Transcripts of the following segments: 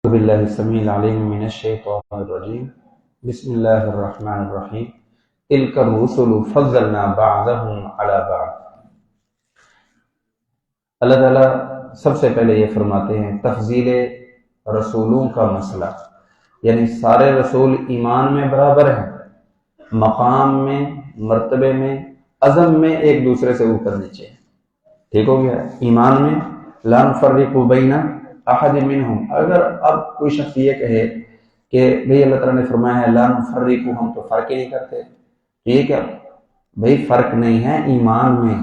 باللہ السمیع العلیم من الشیطان الرجیم بسم اللہ الرحمن الرحیم تلک الرسل فضلنا بعضهم علی بعض۔ اللہ تعالیٰ سب سے پہلے یہ فرماتے ہیں تفضیل رسولوں کا مسئلہ، یعنی سارے رسول ایمان میں برابر ہیں، مقام میں، مرتبے میں، عزم میں ایک دوسرے سے اوپر نیچے، ٹھیک ہو گیا؟ ایمان میں لا نفرق بین احد منہم، اگر اب کوئی شخص یہ کہے کہ بھئی اللہ تعالیٰ نے فرمایا ہے لا نفرق، ہم تو فرق ہی نہیں کرتے، یہ کیا بھئی؟ فرق نہیں ہے ایمان میں،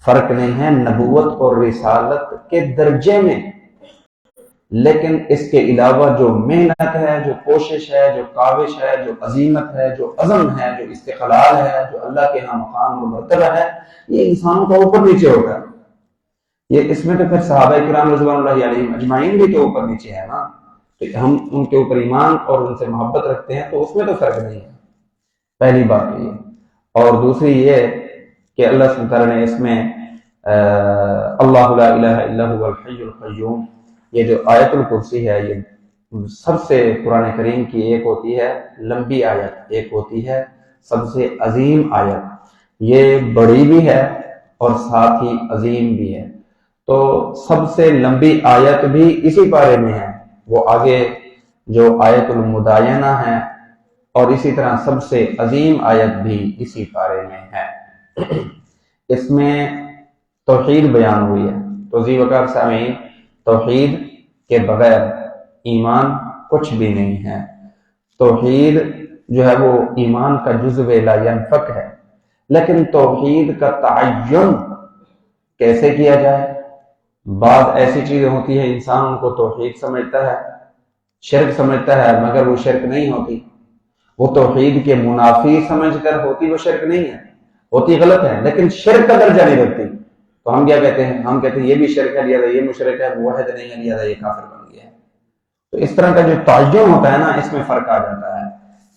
فرق نہیں ہے نبوت اور رسالت کے درجے میں، لیکن اس کے علاوہ جو محنت ہے، جو کوشش ہے، جو کاوش ہے، جو عزیمت ہے، جو عزم ہے، جو استقلال ہے، جو اللہ کے ہاں مقام اور مرتبہ ہے، یہ انسانوں کا اوپر نیچے ہوگا۔ یہ اس میں تو پھر صحابہ کرام رضوان اللہ علیہم اجمعین بھی تو اوپر نیچے ہے نا، تو ہم ان کے اوپر ایمان اور ان سے محبت رکھتے ہیں تو اس میں تو فرق نہیں ہے، پہلی بات یہ۔ اور دوسری یہ کہ اللہ سبحانہ وتعالیٰ نے اس میں اللہ لا الہ الا هو الحی القیوم، یہ جو آیت الکرسی ہے، یہ سب سے قرآن کریم کی ایک ہوتی ہے لمبی آیت، ایک ہوتی ہے سب سے عظیم آیت، یہ بڑی بھی ہے اور ساتھ ہی عظیم بھی ہے، تو سب سے لمبی آیت بھی اسی پارے میں ہے، وہ آگے جو آیت المداینہ ہے، اور اسی طرح سب سے عظیم آیت بھی اسی پارے میں ہے۔ اس میں توحید بیان ہوئی ہے، تو ذی وقار سامعین، توحید کے بغیر ایمان کچھ بھی نہیں ہے۔ توحید جو ہے وہ ایمان کا جزو لا ینفک ہے، لیکن توحید کا تعین کیسے کیا جائے؟ بعض ایسی چیزیں ہوتی ہیں انسان ان کو توحید سمجھتا ہے، شرک سمجھتا ہے، مگر وہ شرک نہیں ہوتی، وہ توحید کے منافی سمجھ کر ہوتی، وہ شرک نہیں ہے، ہوتی غلط ہے، لیکن شرک کا درجہ نہیں رکھتی، تو ہم کیا کہتے ہیں؟ ہم کہتے ہیں یہ بھی شرک ہے، لیا یہ مشرک ہے، موحد نہیں ہے، لیا یہ کافر بن گیا ہے۔ تو اس طرح کا جو تعین ہوتا ہے نا، اس میں فرق آ جاتا ہے،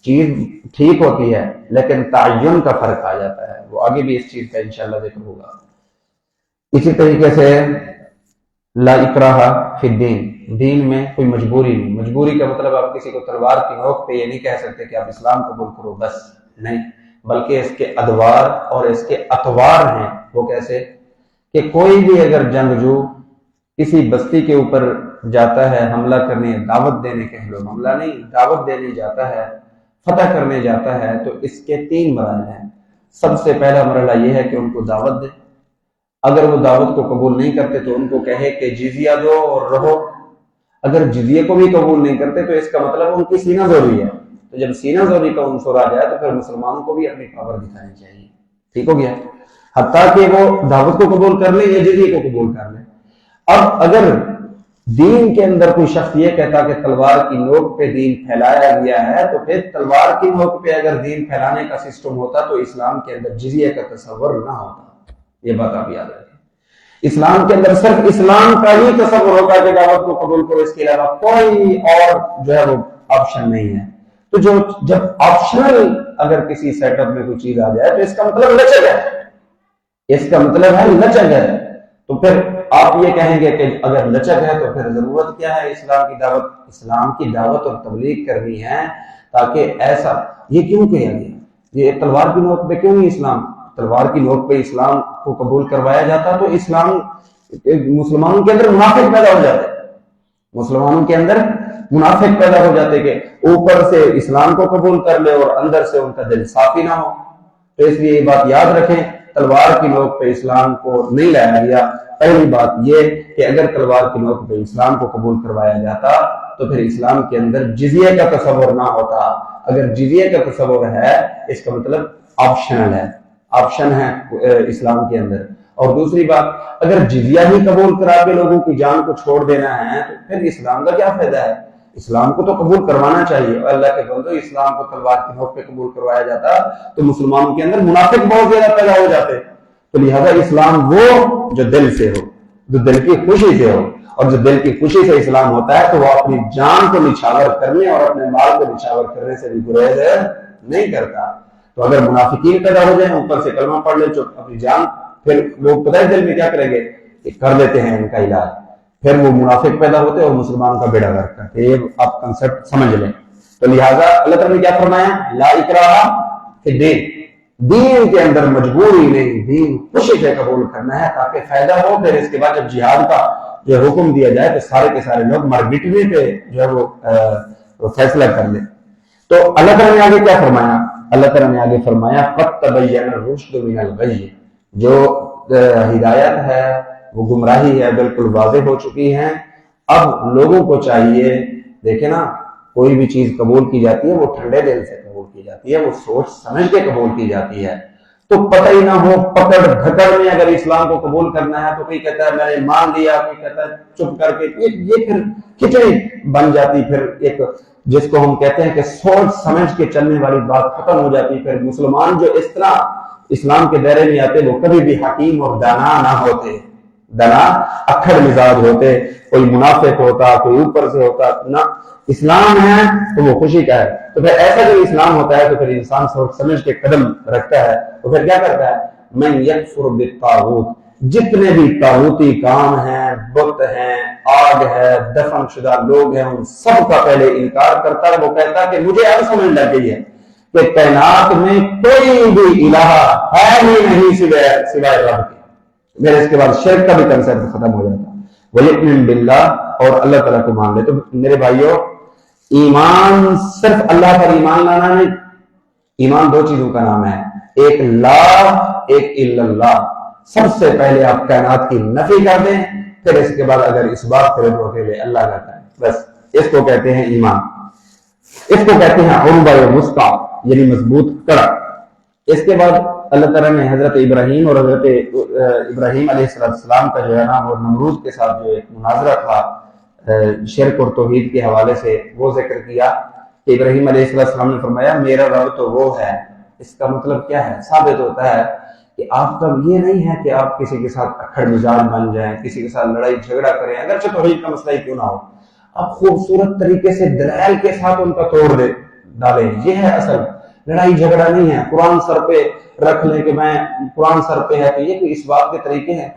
چیز ٹھیک ہوتی ہے لیکن تعین کا فرق آ جاتا ہے، وہ آگے بھی اس چیز کا انشاءاللہ ذکر ہوگا۔ اسی طریقے سے لا اکراہ فی الدین، دین میں کوئی مجبوری نہیں۔ مجبوری کا مطلب آپ کسی کو تلوار کی نوک پہ یہ نہیں کہہ سکتے کہ آپ اسلام قبول کرو بس، نہیں، بلکہ اس کے ادوار اور اس کے اطوار ہیں۔ وہ کیسے کہ کوئی بھی اگر جنگجو کسی بستی کے اوپر جاتا ہے حملہ کرنے، دعوت دینے، کہہ لو حملہ نہیں، دعوت دینے جاتا ہے، فتح کرنے جاتا ہے، تو اس کے 3 مراحل ہیں۔ سب سے پہلا مرحلہ یہ ہے کہ ان کو دعوت دے، اگر وہ دعوت کو قبول نہیں کرتے تو ان کو کہے کہ جزیہ دو اور رہو، اگر جزیے کو بھی قبول نہیں کرتے تو اس کا مطلب ان کی سینہ زوری ہے، تو جب سینہ زوری کا عنصر آ جائے تو پھر مسلمانوں کو بھی اپنی پاور دکھانی چاہیے، ٹھیک ہو گیا؟ حتیٰ کہ وہ دعوت کو قبول کر لیں یا جزیے کو قبول کر لیں۔ اب اگر دین کے اندر کوئی شخص یہ کہتا کہ تلوار کی نوک پہ دین پھیلایا گیا ہے، تو پھر تلوار کی نوک پہ اگر دین پھیلانے کا سسٹم ہوتا تو اسلام کے اندر جزیے کا تصور نہ ہوتا، یہ بات آپ یاد رکھیں۔ اسلام کے اندر صرف اسلام کا ہی تصور ہوتا ہے کہ دعوت کو قبول کرو، اس کے علاوہ کوئی اور جو ہے وہ آپشن نہیں ہے۔ تو جب آپشنل اگر کسی سیٹ اپ میں کوئی چیز آ جائے تو اس کا مطلب لچک ہے، اس کا مطلب ہے لچک ہے، تو پھر آپ یہ کہیں گے کہ اگر لچک ہے تو پھر ضرورت کیا ہے اسلام کی دعوت؟ اسلام کی دعوت اور تبلیغ کرنی ہے، تاکہ ایسا یہ کیوں کہا گیا؟ یہ تلوار کی نوک پہ کیوں نہیں اسلام؟ تلوار کی نوک پہ اسلام کو قبول کروایا جاتا تو اسلام مسلمانوں کے اندر منافق پیدا ہو جاتے، مسلمانوں کے اندر منافق پیدا ہو جاتے کہ اوپر سے اسلام کو قبول کر لے اور اندر سے ان کا دل صافی نہ ہو۔ تو اس لیے یہ بات یاد رکھیں، تلوار کی نوک پہ اسلام کو نہیں لایا گیا۔ پہلی بات یہ کہ اگر تلوار کی نوک پہ اسلام کو قبول کروایا جاتا تو پھر اسلام کے اندر جزیے کا تصور نہ ہوتا۔ اگر جزیے کا تصور ہے اس کا مطلب آپشنل ہے، آپشن ہے اسلام کے اندر۔ اور دوسری بات، اگر جزیہ ہی قبول کرا کے لوگوں کی جان کو چھوڑ دینا ہے تو پھر اسلام کا کیا فائدہ ہے؟ اسلام کو تو قبول کروانا چاہیے۔ اور اللہ کے بندو، اسلام کو تلوار کی نوک پہ قبول کروایا جاتا تو مسلمانوں کے اندر منافق بہت زیادہ پیدا ہو جاتے، تو لہذا اسلام وہ جو دل سے ہو، جو دل کی خوشی سے ہو، اور جو دل کی خوشی سے اسلام ہوتا ہے تو وہ اپنی جان کو نچھاور کرنے اور اپنے مال کو نچھاور کرنے سے بھی گریز نہیں کرتا۔ تو اگر منافقین پیدا ہو جائیں، اوپر سے کلمہ پڑھ لے، اپنی جان، پھر لوگ پتہ ہے دل میں کیا کریں گے؟ کر لیتے ہیں ان کا علاج، پھر وہ منافق پیدا ہوتے اور مسلمان کا بیڑا غرق کرتے. یہ آپ کنسپٹ سمجھ لیں. تو لہٰذا اللہ تعالیٰ نے کیا فرمایا؟ لا اکراہ فی الدین، دین کے اندر مجبوری نہیں، دین خوشی سے قبول کرنا ہے تاکہ فائدہ ہو. پھر اس کے بعد جب جہاد کا جو حکم دیا جائے تو سارے کے سارے لوگ مر مٹنے پہ جو ہے وہ فیصلہ کر لیں. تو اللہ تعالیٰ نے آگے کیا فرمایا؟ اللہ تعالیٰ نے آگے فرمایا قد تبین الرشد من الغی، جو ہدایت ہے وہ گمراہی ہے بالکل واضح ہو چکی ہے. اب لوگوں کو چاہیے، دیکھیں نا، کوئی بھی چیز قبول کی جاتی ہے وہ ٹھنڈے دل سے قبول کی جاتی ہے، وہ سوچ سمجھ کے قبول کی جاتی ہے. تو پتہ ہی نہ ہو پکڑ دھکڑ میں اگر اسلام کو قبول کرنا ہے تو کوئی کہتا ہے میں نے مان لیا، کوئی کہتا ہے چپ کر کے، یہ پھر کھچڑی بن جاتی. پھر ایک جس کو ہم کہتے ہیں کہ سوچ سمجھ کے چلنے والی بات ختم ہو جاتی. پھر مسلمان جو اس طرح اسلام کے دائرے میں آتے وہ کبھی بھی حکیم اور دانا نہ ہوتے، دنا اکھڑ مزاج ہوتے. کوئی منافق ہوتا، کوئی اوپر سے ہوتا نہ. اسلام ہے تو وہ خوشی کا ہے. تو پھر ایسا جو اسلام ہوتا ہے تو پھر انسان سوچ سمجھ کے قدم رکھتا ہے. تو پھر کیا کرتا ہے؟ من یکفر بالطاغوت، جتنے بھی طاغوتی کام ہیں، بت ہیں، آگ ہے، دفن شدہ لوگ ہیں، ان سب کا پہلے انکار کرتا ہے. وہ کہتا ہے کہ مجھے اب سمجھ لگ گئی ہے کہ کائنات میں کوئی بھی الہ ہے ہی نہیں سوائے رب کے. پھر اس کے بعد شرک کا بھی کنسپٹ ختم ہو جاتا. وَيُؤْمِن بِاللَّهِ، اور اللہ تعالیٰ کو مان لے. تو میرے بھائیوں، ایمان صرف اللہ پر ایمان لانا نہیں. ایمان دو چیزوں کا نام ہے، ایک لا، ایک الا اللہ. سب سے پہلے آپ کائنات کی نفی کر دیں، پھر اس کے بعد اگر اس بات پھر ہوتے ہوئے اللہ کا کریں، بس اس کو کہتے ہیں ایمان. اس کو کہتے ہیں عروبہ وسطی، یعنی مضبوط کڑا. اس کے بعد اللہ تعالیٰ نے حضرت ابراہیم اور حضرت ابراہیم علیہ السلام کا جو ہے نا وہ نمرود کے ساتھ جو ایک مناظرہ تھا شرک اور توحید کے حوالے سے، وہ ذکر کیا کہ ابراہیم علیہ السلام نے فرمایا میرا رب تو وہ ہے. اس کا مطلب کیا ہے؟ ثابت ہوتا ہے کہ آپ کا یہ نہیں ہے کہ آپ کسی کے ساتھ اکھڑ مزاج بن جائیں، کسی کے ساتھ لڑائی جھگڑا کریں، اگرچہ توحید کا مسئلہ ہی کیوں نہ ہو. آپ خوبصورت طریقے سے دلائل کے ساتھ ان کا توڑ ڈالیں. یہ ہے اصل لڑائی جھگڑا نہیں ہے. قرآن سر پہ رکھ لیں کہ میں قرآن سر پہ ہے تو یہ کوئی اس بات کے طریقے ہیں.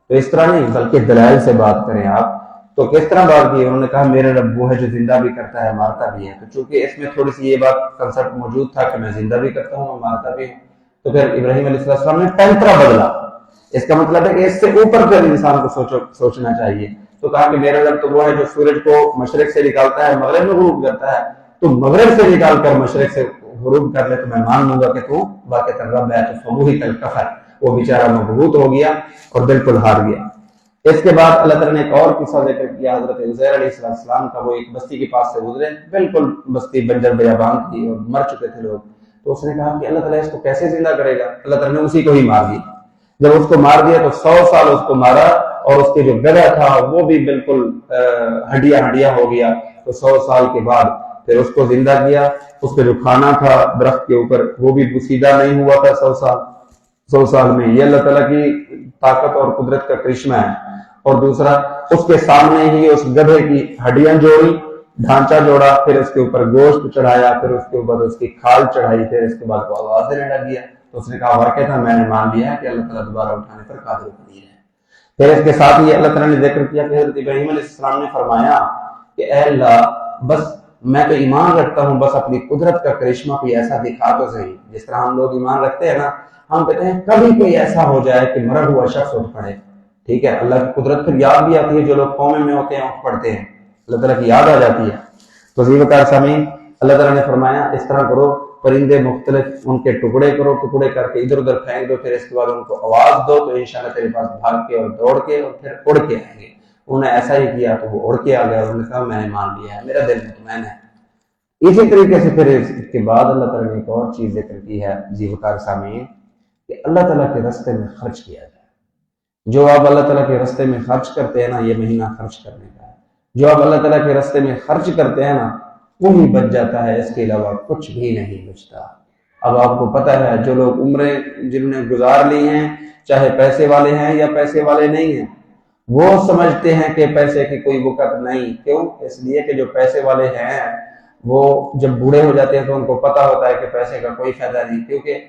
تو اس طرح نہیں، بلکہ دلائل سے بات کریں آپ. تو کس طرح بات کی؟ انہوں نے کہا میرے رب وہ ہے جو زندہ بھی کرتا ہے مارتا بھی ہے. تو چونکہ اس میں تھوڑی سی یہ بات کنسپٹ موجود تھا کہ میں زندہ بھی کرتا ہوں اور مارتا بھی ہوں، تو پھر ابراہیم علیہ السلام نے پینترا بدلا. اس کا مطلب ہے کہ اس سے اوپر پھر انسان کو سوچنا چاہیے. تو کہا کہ میرا رب تو وہ ہے جو سورج کو مشرق سے نکالتا ہے مغرب میں غروب کرتا ہے. تو مغرب سے نکال کر مشرق سے غروب کر لے تو میں مان لوں گا کہ تو باقی رب ہے. تو فبوہی کل کفر، وہ بیچارہ مبہوت ہو گیا اور بالکل ہار گیا. اس کے بعد اللہ تعالیٰ نے ایک اور قصہ ذکر کیا. حضرت عزیر علیہ السلام کا، وہ ایک بستی کے پاس سے گزرے، بالکل بستی بنجر بیابان تھی اور مر چکے تھے لوگ. تو اس نے کہا کہ اللہ تعالیٰ اس کو کیسے زندہ کرے گا؟ اللہ تعالیٰ نے اسی کو ہی مار دیا. جب اس کو مار دیا تو 100 سال اس کو مارا اور اس کے جو گدھا تھا وہ بھی بالکل ہڈیاں ہو گیا. تو 100 سال کے بعد پھر اس کو زندہ کیا. اس کا جو کھانا تھا درخت کے اوپر وہ بھی پوسیدہ نہیں ہوا تھا 100 سال میں. یہ اللہ تعالیٰ کی طاقت اور قدرت کا کرشمہ ہے. اور دوسرا، اس کے سامنے ہی اس گدھے کی ہڈیاں جوڑی، ڈھانچہ جوڑا، پھر اس کے اوپر گوشت چڑھایا، پھر اس کے اوپر اس کی کھال چڑھائی، پھر اس کے بعد وہ آواز دینے لگ گیا. تو اس نے کہا واقعہ تھا میں نے مان لیا ہے کہ اللہ تعالیٰ دوبارہ اٹھانے پر قادر قدیر ہے. پھر اس کے ساتھ ہی اللہ تعالیٰ نے ذکر کیا کہ حضرت ابراہیم علیہ السلام نے فرمایا کہ اے اللہ، بس میں تو ایمان رکھتا ہوں، بس اپنی قدرت کا کرشمہ کوئی ایسا دکھا تو صحیح. جس طرح ہم لوگ ایمان رکھتے ہیں نا، ہم کہتے ہیں کبھی کوئی ایسا ہو جائے کہ مرا ہوا شخص اٹھ پڑے. ٹھیک ہے، اللہ کی قدرت پھر یاد بھی آتی ہے. جو لوگ قومے میں ہوتے ہیں اٹھ پڑتے ہیں، اللہ تعالیٰ کی یاد آ جاتی ہے. تو زیوکار سامعین، اللہ تعالیٰ نے فرمایا اس طرح کرو، پرندے مختلف ان کے ٹکڑے کرو، ٹکڑے کر کے ادھر ادھر پھینک دو، پھر اس کے بعد ان کو آواز دو تو انشاءاللہ تیرے پاس بھاگ کے اور دوڑ کے اور پھر اڑ کے آئیں گے. انہوں نے ایسا ہی کیا تو وہ اڑ کے آ گیا. انہوں نے کہا میں نے مان لیا ہے، میرا دل مطمئن ہے. اسی طریقے سے پھر اس کے بعد اللہ تعالیٰ نے ایک اور چیز ذکر کی ہے زیوکار سامعین، کہ اللہ تعالیٰ کے راستے میں خرچ کیا جائے. جو آپ اللہ تعالیٰ کے راستے میں خرچ کرتے ہیں نا، یہ مہینہ خرچ کرنے کا ہے. جو آپ اللہ تعالیٰ کے راستے میں خرچ کرتے ہیں نا وہی بچ جاتا ہے، اس کے علاوہ کچھ بھی نہیں بچتا. اب آپ کو پتہ ہے جو لوگ عمریں جنہوں نے گزار لی ہیں، چاہے پیسے والے ہیں یا پیسے والے نہیں ہیں، وہ سمجھتے ہیں کہ پیسے کی کوئی وقت نہیں. کیوں؟ اس لیے کہ جو پیسے والے ہیں وہ جب بوڑھے ہو جاتے ہیں تو ان کو پتہ ہوتا ہے کہ پیسے کا کوئی فائدہ نہیں، کیونکہ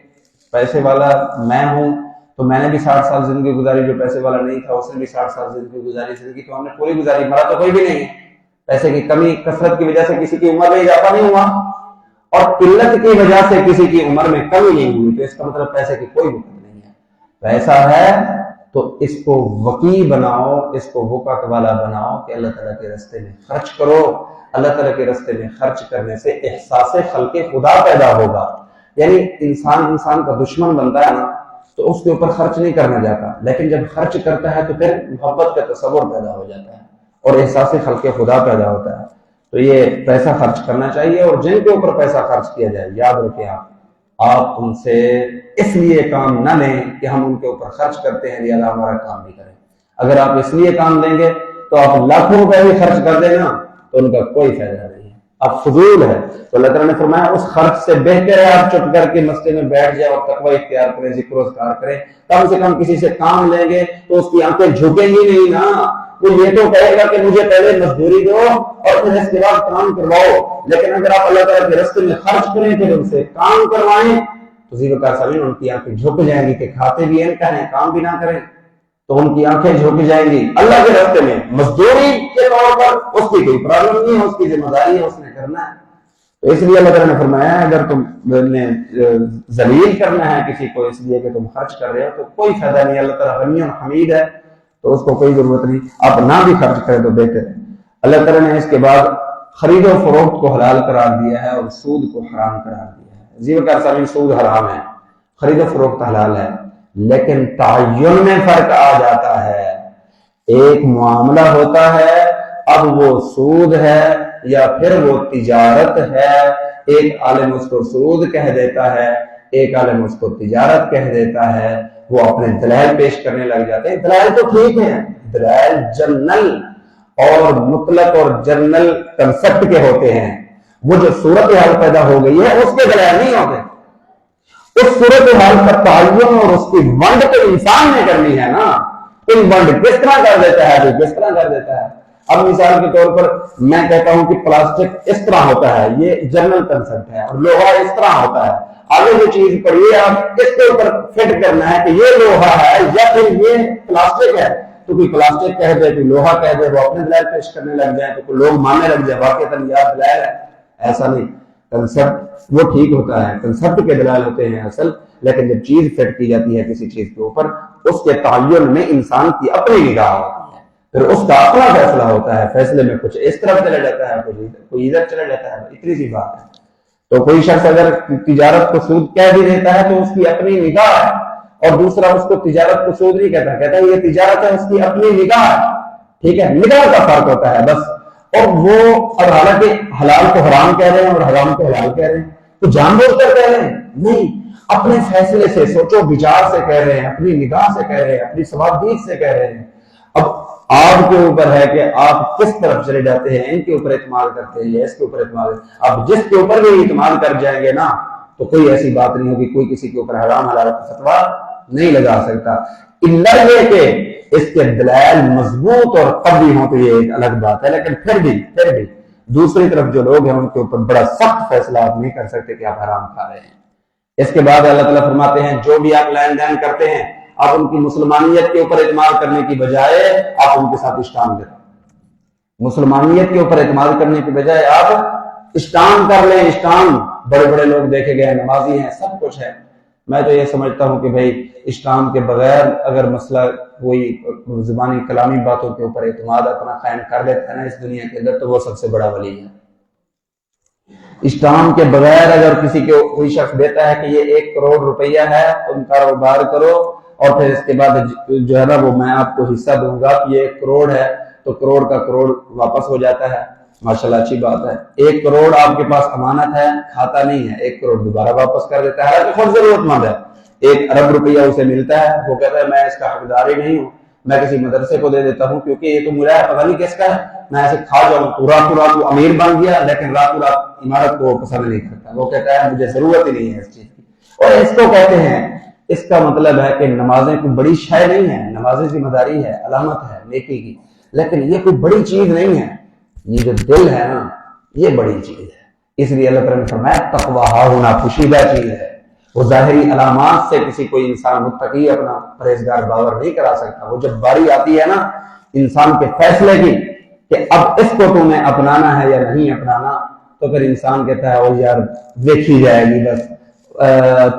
پیسے والا میں ہوں تو میں نے بھی 60 سال زندگی گزاری، جو پیسے والا نہیں تھا اس نے بھی 60 سال زندگی گزاری، زندگی تو ہم نے پوری گزاری، مرا تو کوئی بھی نہیں ہے۔ پیسے کی کمی کثرت کی وجہ سے کسی کی عمر میں اضافہ نہیں ہوا اور قلت کی وجہ سے کسی کی عمر میں کمی نہیں ہوئی، تو اس کا مطلب پیسے کی کوئی وقت نہیں ہے۔ پیسہ ہے تو اس کو وقی بناؤ، اس کو وقت والا بناؤ کہ اللہ تعالیٰ کے راستے میں خرچ کرو۔ اللہ تعالیٰ کے راستے میں خرچ کرنے سے احساس خلق خدا پیدا ہوگا، یعنی انسان کا دشمن بنتا ہے نا تو اس کے اوپر خرچ نہیں کرنا جاتا، لیکن جب خرچ کرتا ہے تو پھر محبت کا تصور پیدا ہو جاتا ہے اور احساس خلق خدا پیدا ہوتا ہے۔ تو یہ پیسہ خرچ کرنا چاہیے، اور جن کے اوپر پیسہ خرچ کیا جائے یاد رکھیں آپ ان سے اس لیے کام نہ لیں کہ ہم ان کے اوپر خرچ کرتے ہیں لہذا ہمارا کام بھی کریں۔ اگر آپ اس لیے کام لیں گے تو آپ لاکھوں روپے بھی خرچ کر دیں نا تو ان کا کوئی فائدہ نہیں ہے، اب فضول ہے۔ تو اللہ تعالیٰ نے فرمایا اس خرچ سے بہتر ہے آپ چپ کر کے مسجد میں بیٹھ جائیں اور تقوی اختیار کریں، ذکر و اذکار کریں۔ کم سے کم کسی سے کام لیں گے تو اس کی آنکھیں جھکیں گی نہیں نا، وہ یہ تو کہے گا کہ مجھے پہلے مزدوری دو اور پھر اس کے بعد کام کرواؤ۔ لیکن اگر آپ اللہ تعالیٰ کے راستے میں خرچ کریں پھر ان سے کام کروائیں تو ذیبکار صاحب ان کی آنکھیں جھک جائیں گی کہ کھاتے بھی ہیں کہیں کام بھی نہ کریں، تو ان کی آنکھیں جھک جائیں گی۔ اللہ کے راستے میں مزدوری کے طور پر اس کی کوئی پرابلم نہیں ہے، اس کی ذمہ داری ہے، اس نے کرنا ہے۔ تو اس لیے اللہ تعالیٰ نے فرمایا ہے اگر تم نے ذلیل کرنا ہے کسی کو اس لیے کہ تم خرچ کر رہے ہو تو کوئی فائدہ نہیں، اللہ تعالیٰ غنی اور حمید ہے تو اس کو کوئی ضرورت نہیں، آپ نہ بھی خرچ کریں تو بہتر ہے۔ اللہ تعالیٰ نے اس کے بعد خرید و فروخت کو حلال قرار دیا ہے اور سود کو حرام قرار دیا ہے۔ ذیبکار صاحب سود حرام ہے، خرید و فروخت حلال ہے، لیکن تعین میں فرق آ جاتا ہے۔ ایک معاملہ ہوتا ہے، اب وہ سود ہے یا پھر وہ تجارت ہے، ایک عالم اس کو سود کہہ دیتا ہے، ایک عالم اس کو تجارت کہہ دیتا ہے، وہ اپنے دلائل پیش کرنے لگ جاتے ہیں۔ دلائل تو ٹھیک ہیں، دلائل جنرل اور مطلق اور جنرل کنسپٹ کے ہوتے ہیں، وہ جو صورتحال پیدا ہو گئی ہے اس کے دلائل نہیں ہوتے۔ اس صورتحال کا تعین اور اس کی ونڈ تو انسان نے کرنی ہے نا، ان ونڈ کس طرح کر دیتا ہے تو کس طرح کر دیتا ہے۔ اب مثال کے طور پر میں کہتا ہوں کہ پلاسٹک اس طرح ہوتا ہے، یہ جنرل کنسپٹ ہے، اور لوہا اس طرح ہوتا ہے، آگے جو چیز پڑھی آپ اس کے اوپر فٹ کرنا ہے کہ یہ لوہا ہے یا پھر یہ پلاسٹک ہے، تو کوئی پلاسٹک کہہ دے کوئی لوہا کہہ دے، وہ اپنے دلائل پیش کرنے لگ جائیں تو لوگ ماننے لگ جائیں واقعتاً یاد دلائل ہے۔ ایسا نہیں، کنسپٹ وہ ٹھیک ہوتا ہے، کنسپٹ کے دلائل ہوتے ہیں اصل، لیکن جب چیز فٹ کی جاتی ہے کسی چیز کے اوپر اس کے تعین میں انسان کی اپنی نگاہ ہوتی ہے، پھر اس کا اپنا فیصلہ ہوتا ہے، فیصلے میں کچھ اس طرف چلا جاتا ہے کوئی ادھر چلا جاتا ہے، اتنی سی بات ہے۔ تو کوئی شخص اگر تجارت کو سود کہہ بھی دیتا ہے تو اس کی اپنی نگاہ ہے، اور دوسرا اس کو تجارت کو سود نہیں کہتا، کہتا ہے یہ تجارت ہے، اس کی اپنی نگاہ ہے، ٹھیک ہے، نگاہ کا فرق ہوتا ہے بس۔ اور وہ اب حالانکہ حلال کو حرام کہہ رہے ہیں اور حرام کو حلال کہہ رہے ہیں، تو جان بوجھ کر کہہ رہے ہیں نہیں، اپنے فیصلے سے سوچو بچار سے کہہ رہے ہیں، اپنی نگاہ سے کہہ رہے ہیں، اپنی ثوابدید سے کہہ رہے ہیں۔ اب آپ کے اوپر ہے کہ آپ کس طرف چلے جاتے ہیں، ان کے اوپر اعتماد کرتے ہیں یا اس کے اوپر اعتماد۔ اب جس کے اوپر بھی اعتماد کر جائیں گے نا تو کوئی ایسی بات نہیں ہوگی، کوئی کسی کے اوپر حرام حلال کا فتویٰ نہیں لگا سکتا، الا یہ کہ اس کے دلائل مضبوط اور قوی ہوں تو یہ ایک الگ بات ہے، لیکن پھر بھی دوسری طرف جو لوگ ہیں ان کے اوپر بڑا سخت فیصلہ آپ نہیں کر سکتے کہ آپ حرام کھا رہے ہیں۔ اس کے بعد اللہ تعالیٰ فرماتے ہیں جو بھی آپ لین دین کرتے ہیں آپ ان کی مسلمانیت کے اوپر اعتماد کرنے کی بجائے آپ ان کے ساتھ اشتام کریں، مسلمانیت کے اوپر اعتماد کرنے کی بجائے آپ اشتام کر لیں۔ اشتام بڑے بڑے لوگ دیکھے گئے، نمازی ہیں، سب کچھ ہے، میں تو یہ سمجھتا ہوں کہ بھائی اشتام کے بغیر اگر مسئلہ کوئی زبانی کلامی باتوں کے اوپر اعتماد اپنا قائم کر لیتا ہے نا اس دنیا کے اندر تو وہ سب سے بڑا ولی ہے۔ اشتام کے بغیر اگر کسی کو کوئی شخص دیتا ہے کہ یہ 1 کروڑ روپیہ ہے تم کاروبار کرو اور پھر اس کے بعد جو ہے نا وہ میں آپ کو حصہ دوں گا کہ یہ 1 کروڑ ہے تو کروڑ کا کروڑ واپس ہو جاتا ہے، ماشاءاللہ اچھی بات ہے۔ 1 کروڑ آپ کے پاس امانت ہے، کھاتا نہیں ہے، 1 کروڑ دوبارہ واپس کر دیتا ہے کہ خود ضرورت مند ہے، 1 ارب روپیہ اسے ملتا ہے، وہ کہتا ہے میں اس کا حقدار ہی نہیں ہوں، میں کسی مدرسے کو دے دیتا ہوں کیونکہ یہ تو مجھے پتہ نہیں کس کا ہے، میں ایسے کھا جاؤں۔ تو راتوں رات وہ امیر بن گیا لیکن راتوں رات عمارت کو پسند نہیں کرتا، وہ کہتا ہے مجھے ضرورت ہی نہیں ہے اس چیز کی۔ اور اس کو کہتے ہیں، اس کا مطلب ہے کہ نمازیں کوئی بڑی شے نہیں ہے، نمازیں ذمہ داری ہے، علامت ہے نیکی کی، لیکن یہ کوئی بڑی چیز نہیں ہے، یہ جو دل ہے نا یہ بڑی چیز ہے۔ اس لیے اللہ تعالیٰ نے فرمایا تقویٰ ہاہنا، پوشیدہ چیز ہے، وہ ظاہری علامات سے کسی کوئی انسان متقی اپنا پرہیزگار باور نہیں کرا سکتا. وہ جب باری آتی ہے نا انسان کے فیصلے کی کہ اب اس کو تمہیں اپنانا ہے یا نہیں اپنانا, تو پھر انسان کہتا ہے وہ یار دیکھی جائے گی, بس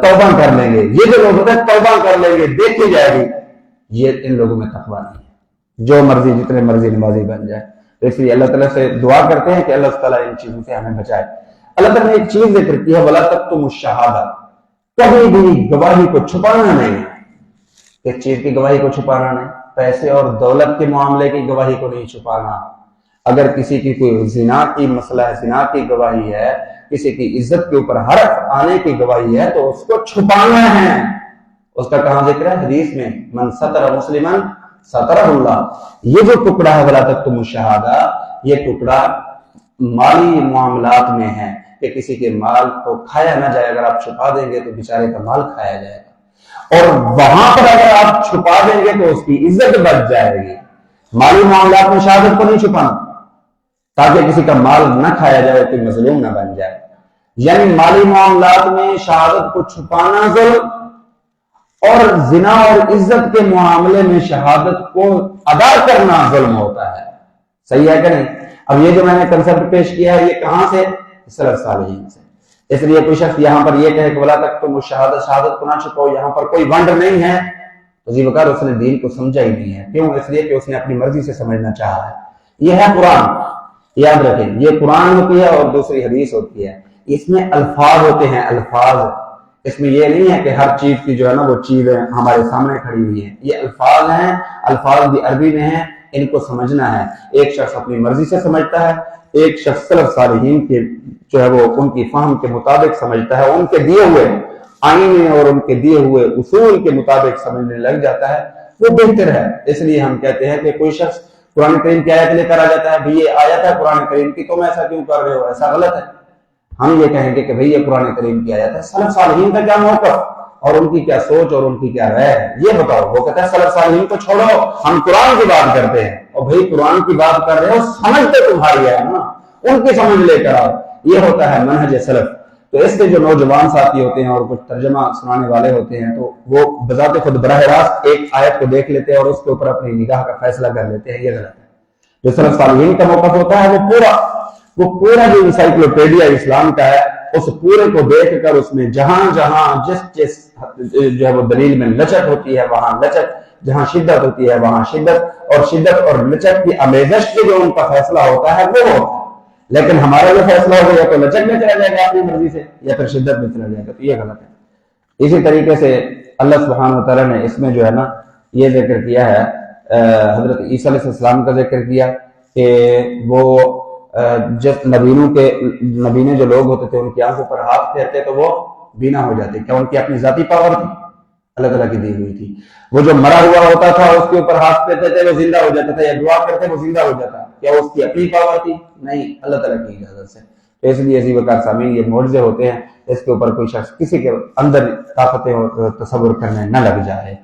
توبہ کر لیں گے. یہ جو لوگ ہوتے ہیں توبہ کر لیں گے, دیکھی جائے گی, یہ ان لوگوں میں تقویٰ نہیں ہے. جو مرضی جتنے مرضی نمازی بن جائے. تو اس لیے اللہ تعالیٰ سے دعا کرتے ہیں کہ اللہ تعالیٰ ان چیزوں سے ہمیں بچائے. اللہ تعالیٰ نے ایک چیز ذکر کی ہے, وَلَا تَكْتُمُوا الشَّهَادَةَ, کبھی بھی گواہی کو چھپانا نہیں ہے. ایک چیز کی گواہی کو چھپانا نہیں, پیسے اور دولت کے معاملے کی گواہی کو نہیں چھپانا. اگر کسی کی کوئی زنا کی مسئلہ ہے, زنا کی گواہی ہے, کسی کی عزت کے اوپر حرف آنے کی گواہی ہے, تو اس کو چھپانا ہے. اس کا کہاں ذکر ہے حدیث میں, من ستر مسلمن سترہ اللہ. یہ جو ٹکڑا ہے ولا تکتموا الشہادہ, یہ ٹکڑا مالی معاملات میں ہے کہ کسی کے مال کو کھایا نہ جائے. اگر آپ چھپا دیں گے تو بیچارے کا مال کھایا جائے گا, اور وہاں پر اگر آپ چھپا دیں گے تو اس کی عزت بچ جائے گی. مالی معاملات میں شہادت کو نہیں چھپانا تاکہ کسی کا مال نہ کھایا جائے, کوئی مظلوم نہ بن جائے. یعنی مالی معاملات میں شہادت کو چھپانا ظلم, اور زنا اور عزت کے معاملے میں شہادت کو ادا کرنا ظلم ہوتا ہے. صحیح ہے کہ نہیں؟ اب یہ جو میں نے کنسپٹ پیش کیا ہے یہ کہاں سے؟ سلف صالحین سے. اس لیے کوئی شخص یہاں پر یہ کہے کہ ولا تکتموا الشہادۃ, شہادت کو نہ چھپاؤ, یہاں پر کوئی ونڈ نہیں ہے, تو جی بکار اس نے دین کو سمجھا ہی نہیں ہے. کیوں؟ اس لیے کہ اس نے اپنی مرضی سے سمجھنا چاہا ہے. یہ ہے قرآن, یاد رکھیں, یہ قرآن ہوتی ہے اور دوسری حدیث ہوتی ہے. اس میں الفاظ ہوتے ہیں, الفاظ. اس میں یہ نہیں ہے کہ ہر چیز کی جو ہے نا وہ چیزیں ہمارے سامنے کھڑی ہوئی ہیں. یہ الفاظ ہیں, الفاظ بھی عربی میں ہیں, ان کو سمجھنا ہے. ایک شخص اپنی مرضی سے سمجھتا ہے, ایک شخص سلف صالحین کے جو ہے وہ ان کی فہم کے مطابق سمجھتا ہے, ان کے دیے ہوئے آئینے اور ان کے دیے ہوئے اصول کے مطابق سمجھنے لگ جاتا ہے, وہ بہتر ہے. اس لیے ہم کہتے ہیں کہ کوئی شخص قرآن کریم کی آیت لے کر آ جاتا ہے, بھئی یہ آیت ہے قرآن کریم کی, تم ایسا کیوں کر رہے ہو, ایسا غلط ہے. ہم یہ کہیں گے کہ بھئی یہ قرآن کریم کی آیت ہے, سلف صالحین کا کیا موقف اور ان کی کیا سوچ اور ان کی کیا رائے ہے یہ بتاؤ. وہ کہتا ہے سلف صالحین کو چھوڑو, ہم قرآن کی بات کرتے ہیں. اور بھئی قرآن کی بات کر رہے ہو, سمجھتے تمہاری ہے نا, ان کی سمجھ لے کر آؤ. یہ ہوتا ہے منہج سلف. تو اس کے جو نوجوان ساتھی ہوتے ہیں اور کچھ ترجمہ سنانے والے ہوتے ہیں, تو وہ بذات خود براہ راست ایک آیت کو دیکھ لیتے ہیں اور اس کے اوپر اپنی نگاہ کا فیصلہ کر لیتے ہیں. یہ غلط ہے. جو سلف صالحین کا موقف ہوتا ہے وہ پورا جو انسائکلوپیڈیا اسلام کا ہے, اس پورے کو دیکھ کر اس میں جہاں جہاں جس جو ہے وہ دلیل میں لچک ہوتی ہے وہاں لچک, جہاں شدت ہوتی ہے وہاں شدت, اور شدت اور لچک کی آمیزش کے جو ان کا فیصلہ ہوتا ہے وہ ہوتا ہے. لیکن ہمارا جو فیصلہ ہوگا یا تو لچک میں چلا جائے گا اپنی مرضی سے, یا پھر شدت میں چلا جائے گا, تو یہ غلط ہے. اسی طریقے سے اللہ سبحانہ و تعالیٰ نے اس میں جو ہے نا یہ ذکر کیا ہے, حضرت عیسیٰ علیہ السلام کا ذکر کیا کہ وہ جب نبینے جو لوگ ہوتے تھے ان کی آنکھوں پر ہاتھ پھیرتے تو وہ بینا ہو جاتے. کیا ان کی اپنی ذاتی پاور تھی؟ اللہ تعالیٰ کی دی ہوئی تھی. وہ جو مرا ہوا ہوتا تھا اس کے اوپر ہاتھ پھیرتے تھے وہ زندہ ہو جاتا تھا, یا دعا کرتے وہ زندہ ہو جاتا. کیا اس کی اپنی پاور تھی؟ نہیں, اللہ تعالیٰ کی اجازت سے. تو اس لیے عزیز وقار سامعین یہ معجزے ہوتے ہیں, اس کے اوپر کوئی شخص کسی کے اندر طاقتیں اور تصور کرنے نہ لگ جائے.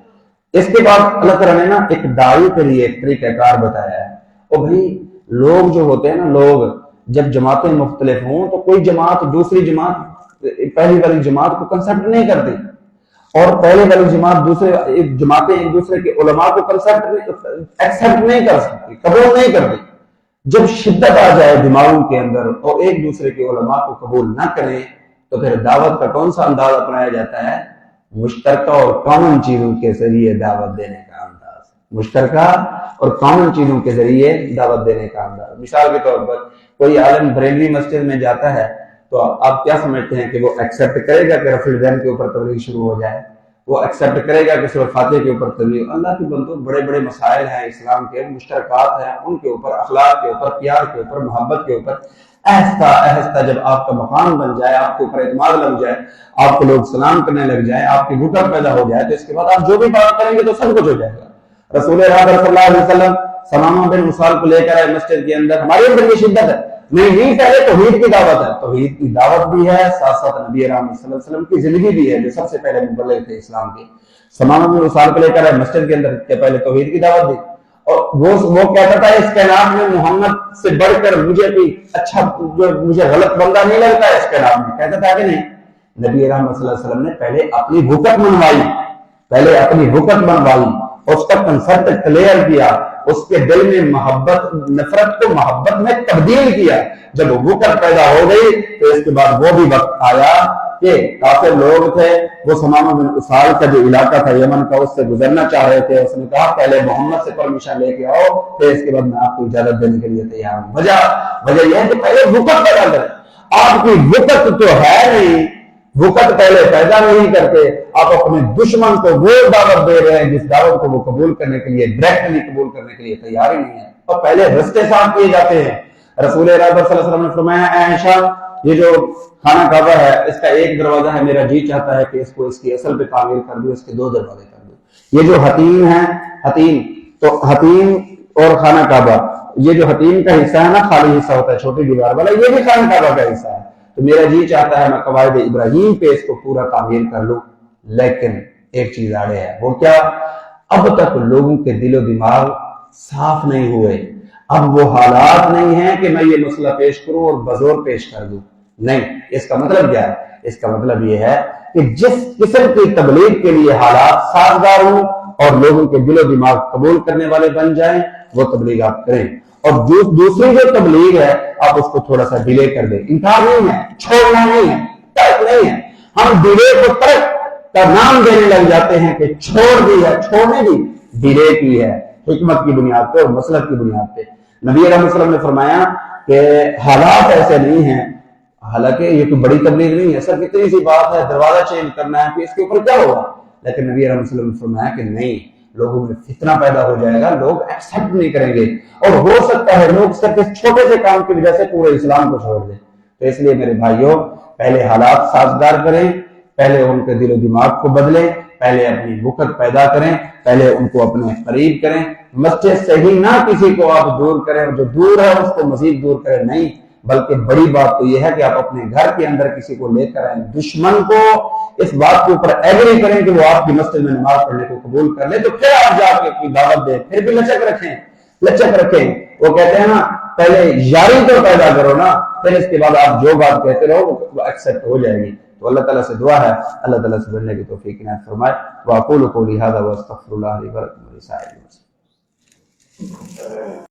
اس کے بعد اللہ تعالیٰ نے نا ایک داعی کے لیے ایک طریقہ کار بتایا ہے. اور بھائی لوگ جو ہوتے ہیں نا, لوگ جب جماعتیں مختلف ہوں تو کوئی جماعت دوسری جماعت پہلی والی جماعت کو کنسپٹ نہیں کرتی, اور پہلے والی جماعت دوسرے جماعتیں ایک دوسرے کے علماء کو کنسپٹ ایکسپٹ نہیں کر سکتی, قبول نہیں کرتی. جب شدت آ جائے دماغوں کے اندر اور ایک دوسرے کے علماء کو قبول نہ کریں, تو پھر دعوت کا کون سا انداز اپنایا جاتا ہے؟ مشترکہ اور کامن چیزوں کے ذریعے دعوت دینے کا انداز. مشترکہ اور کامن چیزوں کے ذریعے دعوت دینے کا انداز. مثال کے طور پر کوئی عالم بریلوی مسجد میں جاتا ہے تو آپ کیا سمجھتے ہیں کہ وہ ایکسپٹ کرے گا کہ رفع الدین کے اوپر تبلیغ شروع ہو جائے؟ وہ ایکسپٹ کرے گا کہ سورۃ فاتحہ کے اوپر تبلیغ؟ اللہ کی بندوں, بڑے بڑے مسائل ہیں اسلام کے, مشترکات ہیں, ان کے اوپر, اخلاق کے اوپر, پیار کے اوپر, محبت کے اوپر آہستہ آہستہ جب آپ کا مقام بن جائے, آپ کے اوپر اعتماد لگ جائے, آپ کو لوگ سلام کرنے لگ جائیں, آپ کی گھٹن پیدا ہو جائے, تو اس کے بعد آپ جو بھی بات کریں گے تو سب کچھ ہو جائے گا. رسول اللہ صلی اللہ علیہ وسلم سمامہ بن مسال کو لے کر آئے مسجد کے اندر. ہمارے اندر یہ شدت ہے نہیں, پہلے توحید کی دعوت ہے, توحید کی دعوت بھی ہے, ساتھ ساتھ نبی اکرم صلی اللہ علیہ وسلم کی زندگی بھی ہے جو سب سے پہلے مبلغ تھے اسلام کے. سمامہ بن مسال کو لے کر آئے مسجد کے اندر, کہ پہلے توحید کی دعوت دی, اور وہ کہتا تھا اس کائنات میں محمد سے بڑھ کر مجھے کوئی اچھا, جو مجھے غلط بندہ نہیں لگتا ہے اس کائنات میں, کہتا تھا کہ نہیں, نبی رحمت صلی اللہ علیہ وسلم نے پہلے اپنی بھوکت منوائی، اس کا کنسرٹ کلیئر کیا، اس کے دل میں محبت، نفرت کو محبت میں تبدیل کیا۔ جب بھوکت پیدا ہو گئی تو اس کے بعد وہ بھی وقت آیا کہ کافر لوگ تھے، وہ سمامہ بن اسال کا جو علاقہ تھا یمن کا، اس سے گزرنا چاہ رہے تھے۔ اس نے کہا پہلے محمد سے پرمیشن لے کے آؤ، پھر اس کے بعد میں آپ کو اجازت دینے کے لیے تیار ہوں۔ وجہ یہ ہے کہ پہلے بھوکت پیدا کریں۔ آپ کی بھوکت تو ہے نہیں، بھوکت پہلے پیدا نہیں کرتے، آپ اپنے دشمن کو وہ دعوت دے رہے ہیں جس دعوت کو وہ قبول کرنے کے لیے، ڈائریکٹلی قبول کرنے کے لیے تیار ہی نہیں ہے، اور پہلے رستے صاف کیے جاتے ہیں۔ رسول اللہ صلی اللہ علیہ وسلم نے فرمایا، اے عائشہ، یہ جو خانہ کعبہ ہے اس کا ایک دروازہ ہے، میرا جی چاہتا ہے کہ اس کو اس کی اصل پہ تعمیر کر دوں، اس کے 2 دروازے کر دوں۔ یہ جو حتیم ہے، حتیم اور خانہ کعبہ، یہ جو حتیم کا حصہ ہے نا، خالی حصہ ہوتا ہے چھوٹی دیوار والا، یہ بھی خانہ کعبہ کا حصہ ہے۔ تو میرا جی چاہتا ہے میں قواعد ابراہیم پہ اس کو پورا تعمیر کر لوں، لیکن ایک چیز آڑے ہے، وہ کیا؟ اب تک لوگوں کے دل و دماغ صاف نہیں ہوئے، اب وہ حالات نہیں ہیں کہ میں یہ مسئلہ پیش کروں اور بزور پیش کر دوں۔ نہیں، اس کا مطلب کیا ہے؟ اس کا مطلب یہ ہے کہ جس قسم کی تبلیغ کے لیے حالات سازگار ہوں اور لوگوں کے دل و دماغ قبول کرنے والے بن جائیں، وہ تبلیغ آپ کریں۔ اور دوسری جو تبلیغ ہے آپ اس کو تھوڑا سا ڈیلے کر دیں، انکار نہیں ہے، چھوڑنا نہیں ہے، ترک نہیں ہے۔ ہم ڈیلے کو ترک کا نام دینے لگ جاتے ہیں کہ چھوڑ دی ہے، چھوڑنے دی، ڈیلے کی ہے، حکمت کی بنیاد پہ اور مصلحت کی بنیاد پہ۔ نبی علیہ السلام نے فرمایا کہ حالات ایسے نہیں ہیں، حالانکہ یہ کوئی بڑی تبلیغ نہیں ہے، صرف اتنی سی بات ہے، دروازہ چینج کرنا ہے، کہ اس کے اوپر کیا ہوگا؟ لیکن نبی علیہ السلام نے فرمایا کہ نہیں، لوگوں میں فتنہ پیدا ہو جائے گا، لوگ ایکسپٹ نہیں کریں گے، اور ہو سکتا ہے لوگ صرف اس چھوٹے سے کام کی وجہ سے پورے اسلام کو چھوڑ دیں۔ تو اس لیے میرے بھائیوں، پہلے حالات سازگار کریں، پہلے ان کے دل و دماغ کو بدلیں، پہلے اپنی بھوکت پیدا کریں، پہلے ان کو اپنے قریب کریں۔ مسجد سے ہی نہ کسی کو آپ دور کریں، جو دور ہے اس کو مزید دور کریں، نہیں، بلکہ بڑی بات تو یہ ہے کہ آپ اپنے گھر کے اندر کسی کو لے کر آئیں، دشمن کو اس بات کے اوپر ایگری کریں کہ وہ آپ کی مسجد میں نماز پڑھنے کو قبول کر لے، تو پھر آپ جا کے کوئی دعوت دیں، پھر بھی لچک رکھیں۔ وہ کہتے ہیں نا، پہلے یاری تو پیدا کرو نا، پھر اس کے بعد آپ جو بات کہتے رہو وہ ایکسپٹ ہو جائے گی۔ تو اللہ تعالیٰ سے دعا ہے اللہ تعالیٰ سے بننے کی توفیق عنایت فرمائے۔ وَأَقُولُ قَوْلِي هَذَا وَأَسْتَغْفِرُ اللَّهَ لِي وَلَكُمْ وَلِسَائِرِ الْمُسْلِمِينَ۔